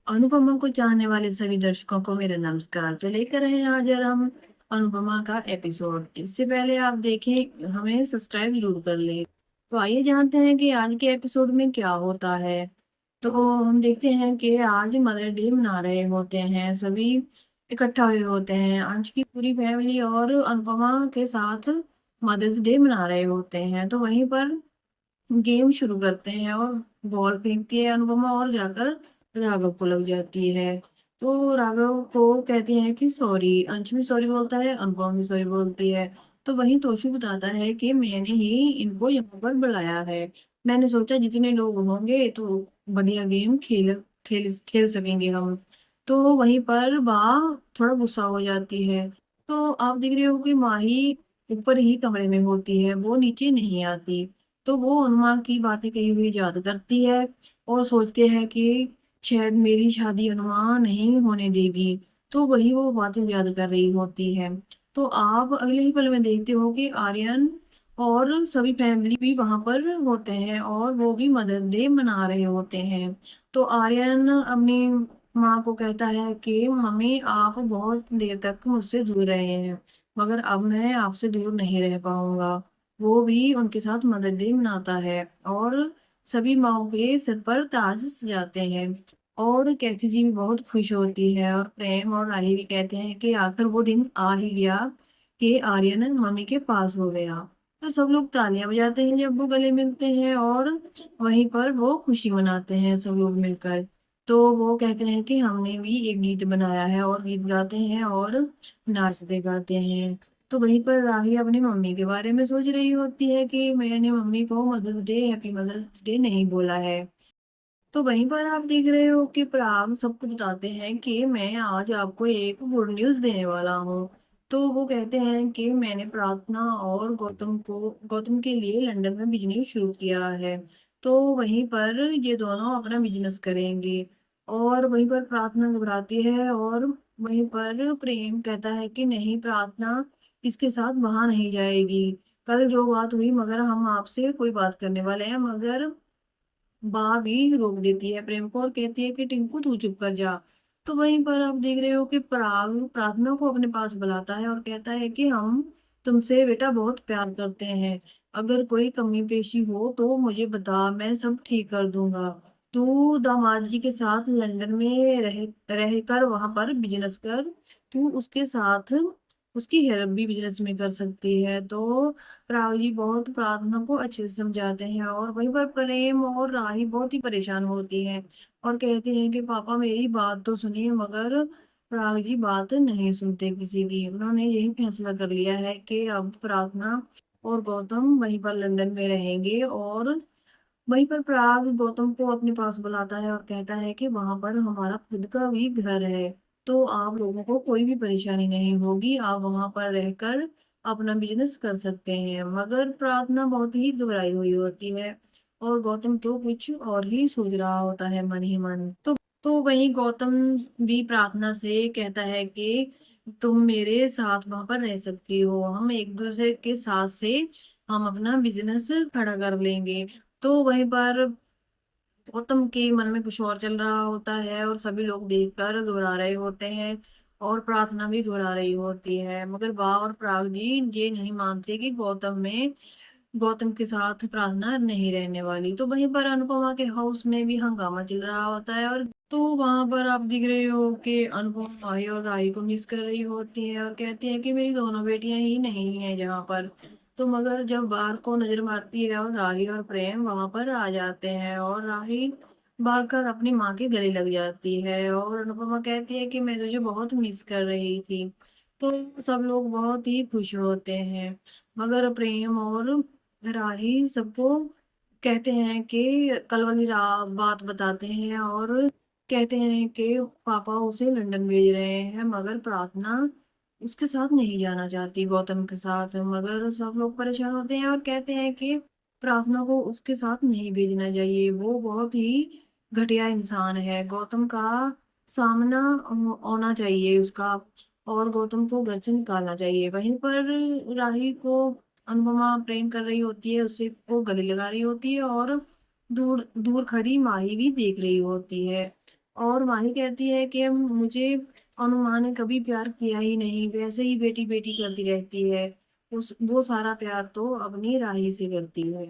अनुपमा को चाहने वाले सभी दर्शकों को मेरा नमस्कार। तो लेकर आए हैं आज हम अनुपमा का एपिसोड। इससे पहले आप देखें, हमें सब्सक्राइब जरूर कर ले। तो आइए जानते हैं कि आज के एपिसोड में क्या होता है। तो हम देखते हैं कि आज मदर डे मना रहे होते हैं, सभी इकट्ठा हुए होते हैं। अंश की पूरी फैमिली और अनुपमा के साथ मदर्स डे मना रहे होते हैं। तो वहीं पर गेम शुरू करते हैं और बॉल फेंकती है अनुपमा और जाकर राघव को लग जाती है। तो राघव को कहती है कि सॉरी। अंश भी सॉरी बोलता है, अनुपमा भी सॉरी बोलती है। तो वहीं तोशु बताता है कि मैंने ही इनको यहाँ पर बुलाया है। मैंने सोचा जितने लोग होंगे तो बढ़िया गेम खेल खेल खेल सकेंगे हम। तो वहीं पर वाह थोड़ा गुस्सा हो जाती है। तो आप देख रहे हो कि माही ऊपर ही कमरे में होती है, वो नीचे नहीं आती। तो वो हनुमान की बातें कही हुई याद करती है और सोचते हैं कि शायद मेरी शादी हनुमान नहीं होने देगी। तो वही वो बातें याद कर रही होती है। तो आप अगले ही पल में देखते हो कि आर्यन और सभी फैमिली भी वहां पर होते हैं और वो भी मदर डे मना रहे होते हैं। तो आर्यन अपनी माँ को कहता है कि मम्मी आप बहुत देर तक मुझसे दूर रहे हैं, मगर अब मैं आपसे दूर नहीं रह पाऊंगा। वो भी उनके साथ मदर डे मनाता है और सभी माओ के सिर पर ताज सजाते हैं। और कैथी जी भी बहुत खुश होती है और प्रेम और राही भी कहते हैं कि आखिर वो दिन आ ही गया कि आर्यन मम्मी के पास हो गया। तो सब लोग तालियां बजाते हैं जब वो गले मिलते हैं और वहीं पर वो खुशी मनाते हैं सब लोग मिलकर। तो वो कहते हैं कि हमने भी एक गीत बनाया है और गीत गाते हैं और नाचते गाते हैं। तो वहीं पर राही अपनी मम्मी के बारे में सोच रही होती है कि मैंने मम्मी को Mother's Day happy Mother's Day नहीं बोला है। तो वहीं पर आप देख रहे हो कि पराग सबको बताते हैं कि मैं आज आपको एक गुड न्यूज़ देने वाला हूँ। तो वो कहते हैं कि मैंने प्रार्थना और गौतम के लिए लंदन में बिजनेस शुरू किया है। तो वहीं पर ये दोनों अपना बिजनेस करेंगे। और वहीं पर प्रार्थना घबराती है और वहीं पर प्रेम कहता है कि नहीं, प्रार्थना इसके साथ वहां नहीं जाएगी। कल जो बात हुई, मगर हम आपसे कोई बात करने वाले हैं। मगर बा भी रोक देती है प्रेम को और कहती है कि टिंकू तू चुप कर जा। तो वहीं पर आप देख रहे हो कि पराग प्रार्थना को अपने पास बुलाता है और कहता है कि हम तुमसे बेटा बहुत प्यार करते हैं। अगर कोई कमी पेशी हो तो मुझे बता, मैं सब ठीक कर दूंगा। तू दामाद जी के साथ लंदन में रह कर वहां पर बिजनेस कर। तू उसके साथ उसकी हेल्प भी बिजनेस में कर सकती है। तो राव जी बहुत प्रार्थना को अच्छे से समझाते हैं और वहीं पर प्रेम और राही बहुत ही परेशान होती है और कहते हैं कि पापा मेरी बात तो सुनिए। मगर राग जी बात नहीं सुनते किसी की। उन्होंने यही फैसला कर लिया है कि अब प्रार्थना और गौतम वहीं पर लंदन में रहेंगे। और वहीं पर प्राग गौतम को अपने पास बुलाता है और कहता है कि वहां पर हमारा खुद का भी घर है। तो आप लोगों को कोई भी परेशानी नहीं होगी, आप वहां पर रहकर अपना बिजनेस कर सकते हैं। मगर प्रार्थना बहुत ही घबराई हुई होती है और गौतम तो कुछ और ही सोच रहा होता है मन ही मन। तो वहीं गौतम भी प्रार्थना से कहता है कि तुम मेरे साथ वहां पर रह सकती हो, हम एक दूसरे के साथ से हम अपना बिजनेस खड़ा कर लेंगे। तो वहीं पर गौतम के मन में कुछ और चल रहा होता है और सभी लोग देखकर घबरा रहे होते हैं और प्रार्थना भी घबरा रही होती है। मगर बा और प्राग जी ये नहीं मानते कि गौतम के साथ प्रार्थना नहीं रहने वाली। तो वहीं पर अनुपमा के हाउस में भी हंगामा चल रहा होता है और तो वहां पर आप दिख रहे हो कि अनुपमा माही और राही को मिस कर रही होती है और कहती है कि मेरी दोनों बेटियां ही नहीं है जहाँ पर। तो मगर जब बाहर को नजर मारती है और राही और प्रेम वहां पर आ जाते हैं और राही भागकर अपनी माँ के गले लग जाती है और अनुपमा कहती है कि मैं तुझे बहुत मिस कर रही थी। तो सब लोग बहुत ही खुश होते हैं। मगर प्रेम और राही सबको कहते हैं कि कल वाली बात बताते हैं और कहते हैं कि पापा उसे लंदन भेज रहे हैं। मगर प्रार्थना उसके साथ नहीं जाना चाहती, गौतम के साथ। मगर सब लोग परेशान होते हैं और कहते हैं कि प्रार्थना को उसके साथ नहीं भेजना चाहिए, वो बहुत ही घटिया इंसान है। गौतम का सामना होना चाहिए उसका और गौतम को घर से निकालना चाहिए। वहीं पर राही को अनुपमा प्रेम कर रही होती है, उससे वो गले लगा रही होती है और दूर दूर खड़ी माही भी देख रही होती है। और माही कहती है कि मुझे अनुमा ने कभी प्यार किया ही नहीं, वैसे ही बेटी बेटी करती रहती है। उस वो सारा प्यार तो अपनी राही से करती है।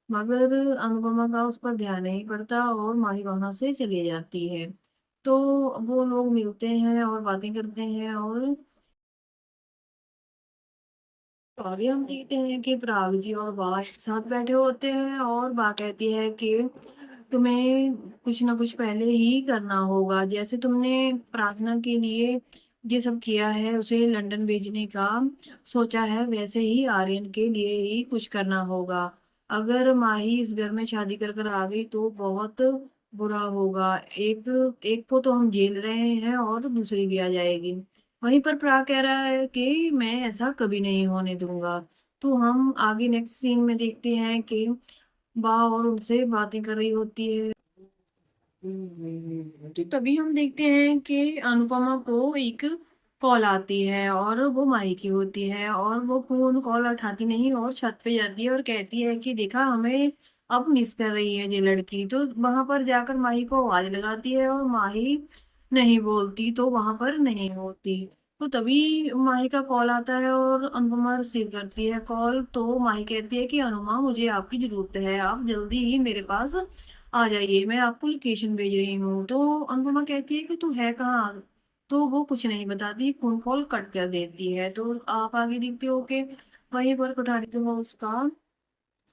मगर अनुपमा का उस पर ध्यान नहीं पड़ता और माही वहां से चली जाती है। तो वो लोग मिलते हैं और बातें करते हैं, और आगे हम देखते हैं कि पराग जी और बा एक साथ बैठे होते हैं, और बा कहती है कि तुम्हें कुछ ना कुछ पहले ही करना होगा। जैसे तुमने प्रार्थना के लिए ये सब किया है, उसे लंदन भेजने का सोचा है, वैसे ही आर्यन के लिए ही कुछ करना होगा। अगर माही इस घर में शादी कर कर आ गई तो बहुत बुरा होगा। एक एक को तो हम झेल रहे हैं और दूसरी भी आ जाएगी। वहीं पर प्राग कह रहा है कि मैं ऐसा कभी नहीं होने दूंगा। तो हम आगे नेक्स्ट सीन में देखते हैं कि बा और उनसे बातें कर रही होती है। तो तभी हम देखते हैं कि अनुपमा को एक कॉल आती है, और वो माही की होती है, और वो फोन कॉल उठाती नहीं और छत पे जाती है और कहती है कि देखा, हमें अब मिस कर रही है ये लड़की। तो वहां पर जाकर माही को आवाज लगाती है, और माही नहीं बोलती, तो वहां पर नहीं होती। तो तभी माही का कॉल आता है और अनुपमा रिसीव करती है कॉल। तो माही कहती है कि अनुमा, मुझे आपकी जरूरत है, आप जल्दी ही मेरे पास आ जाइए, मैं आपको लोकेशन भेज रही हूँ। तो अनुपमा कहती है कि तू है कहाँ। तो वो कुछ नहीं बताती, फोन कॉल कट कर देती है। तो आप आगे देखते हो कि वहीं पर कोठारी जो है उसका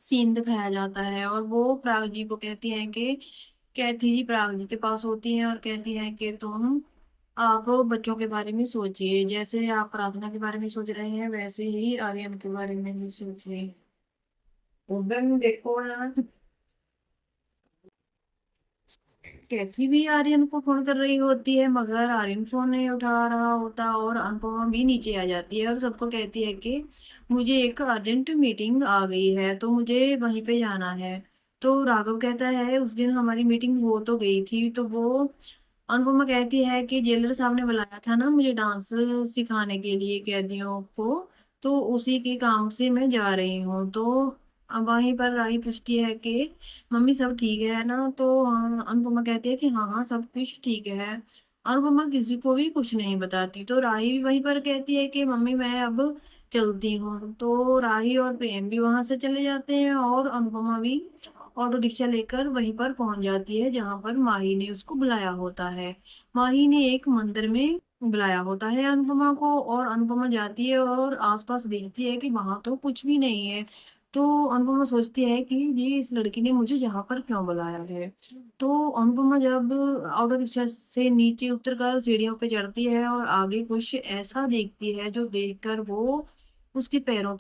सीन दिखाया जाता है, और वो प्राग जी को कहती है कि कैथी जी प्राग जी के पास होती हैं और कहती हैं कि तुम आप बच्चों के बारे में सोचिए, जैसे आप प्रार्थना के बारे में सोच रहे हैं वैसे ही आर्यन के बारे में भी सोचिए। उधर देखो यार, कैथी भी आर्यन को फोन कर रही होती है, मगर आर्यन फोन नहीं उठा रहा होता, और अनुपमा भी नीचे आ जाती है और सबको कहती है कि मुझे एक अर्जेंट मीटिंग आ गई है, तो मुझे वहीं पे जाना है। तो राघव कहता है उस दिन हमारी मीटिंग हो तो गई थी। तो वो अनुपमा कहती है कि जेलर साहब ने बुलाया था ना मुझे डांस सिखाने के लिए कैदियों को, तो उसी के काम से मैं जा रही हूँ। तो अब वहीं पर राही पूछती है कि मम्मी सब ठीक है ना। तो अनुपमा कहती है कि हाँ हाँ सब कुछ ठीक है। अनुपमा किसी को भी कुछ नहीं बताती। तो राही भी वहीं पर कहती है कि मम्मी मैं अब चलती हूँ। तो राही और प्रेम भी वहां से चले जाते हैं, और अनुपमा भी ऑटो रिक्शा लेकर वहीं पर पहुंच जाती है जहां पर माही ने उसको बुलाया होता है। माही ने एक मंदिर में बुलाया होता है अनुपमा को, और अनुपमा जाती है और आसपास देखती है कि वहां तो कुछ भी नहीं है। तो अनुपमा सोचती है कि ये इस लड़की ने मुझे यहाँ पर क्यों बुलाया है। तो अनुपमा जब ऑटो रिक्शा से नीचे उतरकर सीढ़ियों पे चढ़ती है और आगे कुछ ऐसा देखती है जो देखकर वो उसके पैरों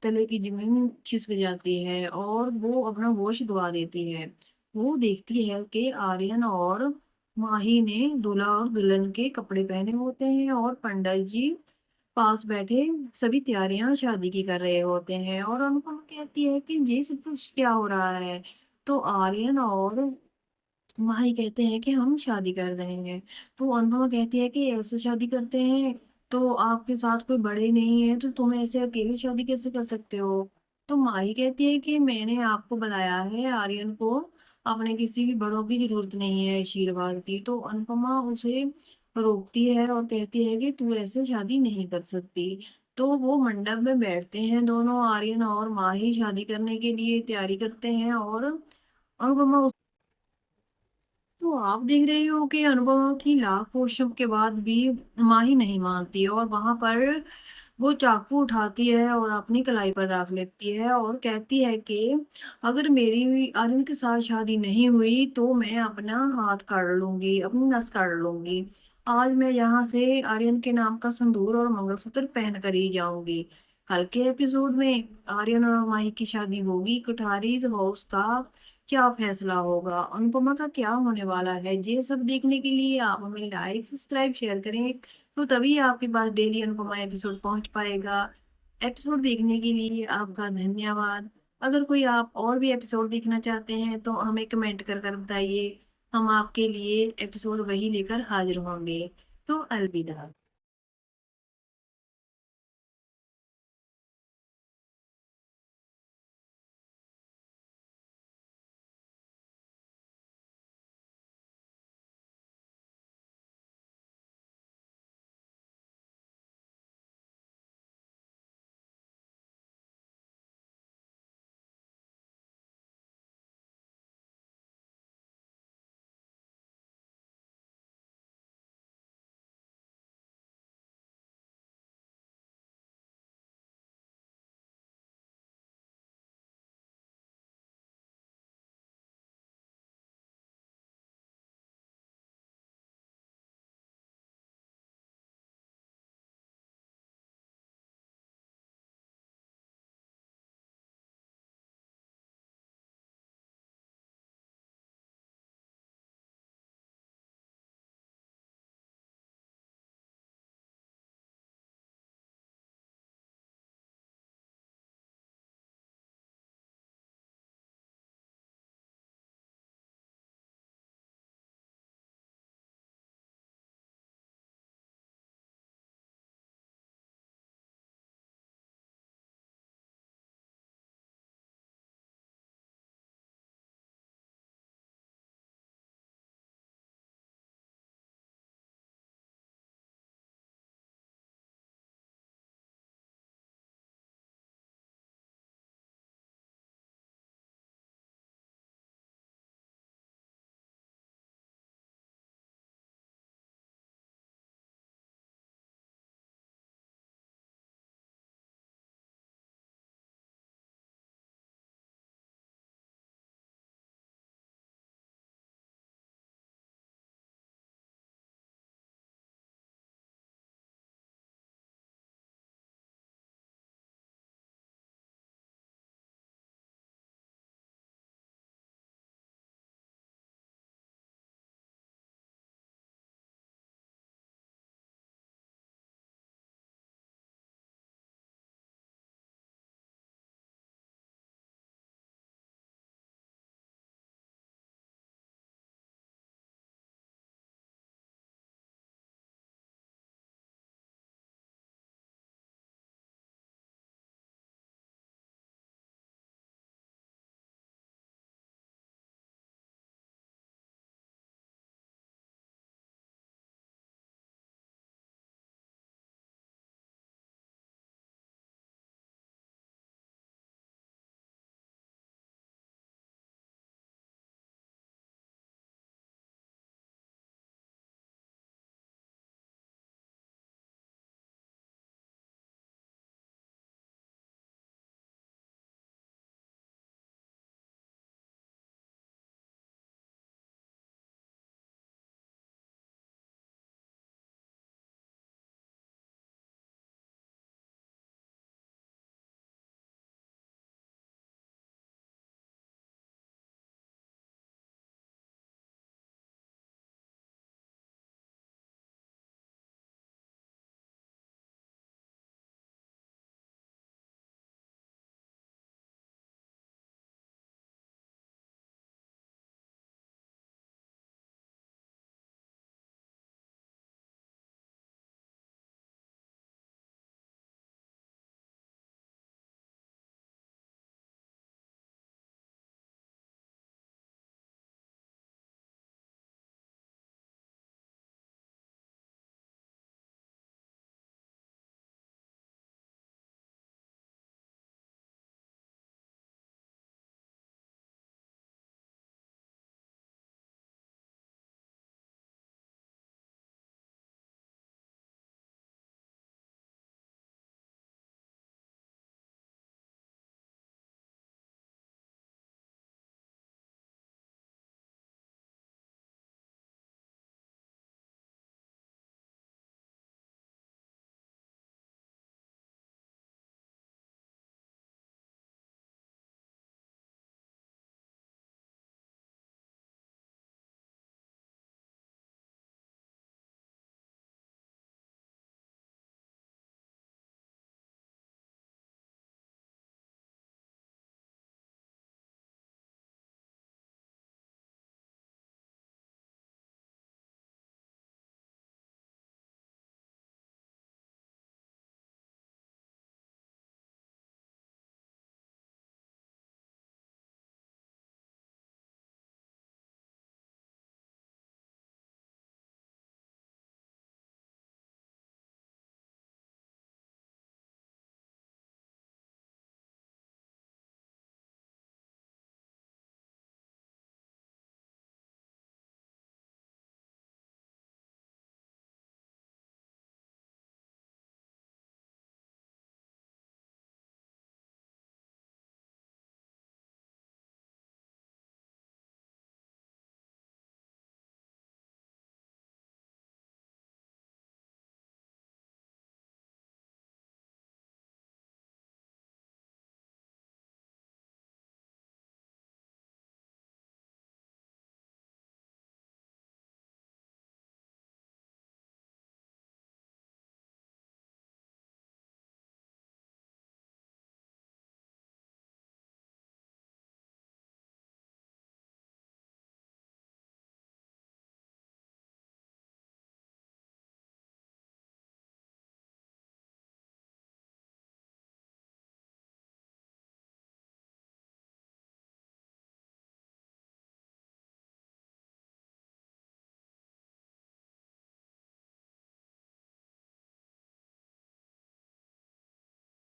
तले की जमीन खिसक जाती है, और वो अपना होश गवा देती है। वो देखती है कि आर्यन और माही ने दूल्हा और दुल्हन के कपड़े पहने होते हैं, और पंडित जी पास बैठे सभी तैयारियां शादी की कर रहे होते हैं। और अनुपमा कहती है कि ये सब कुछ क्या हो रहा है। तो आर्यन और माही कहते हैं कि हम शादी कर रहे हैं। तो अनुपमा कहती है कि ऐसे शादी करते हैं, तो आपके साथ कोई बड़े नहीं है, तो तुम ऐसे अकेले शादी कैसे कर सकते हो। तो माही कहती है कि मैंने आपको बुलाया है, आर्यन को अपने किसी भी बड़ों की जरूरत नहीं है आशीर्वाद की। तो अनुपमा उसे रोकती है और कहती है कि तू ऐसे शादी नहीं कर सकती। तो वो मंडप में बैठते हैं दोनों, आर्यन और माही शादी करने के लिए तैयारी करते हैं, और अनुपमा। तो आप देख रही हो कि अनुपमा की लाख कोशिशों के बाद भी माही नहीं मानती, और वहां पर वो चाकू उठाती है और अपनी कलाई पर रख लेती है और कहती है कि अगर मेरी आर्यन के साथ शादी नहीं हुई तो मैं अपना हाथ काट लूंगी, अपनी नस काट लूंगी। आज मैं यहाँ से आर्यन के नाम का संदूर और मंगलसूत्र पहन कर ही जाऊंगी। कल के एपिसोड में आर्यन और माही की शादी होगी, कोठारीज हाउस का क्या फैसला होगा, अनुपमा का क्या होने वाला है, ये सब देखने के लिए आप हमें लाइक सब्सक्राइब शेयर करें। तो तभी आपके पास डेली अनुपमा एपिसोड पहुंच पाएगा। एपिसोड देखने के लिए आपका धन्यवाद। अगर कोई आप और भी एपिसोड देखना चाहते हैं तो हमें कमेंट कर कर बताइए, हम आपके लिए एपिसोड वही लेकर हाजिर होंगे। तो अलविदा।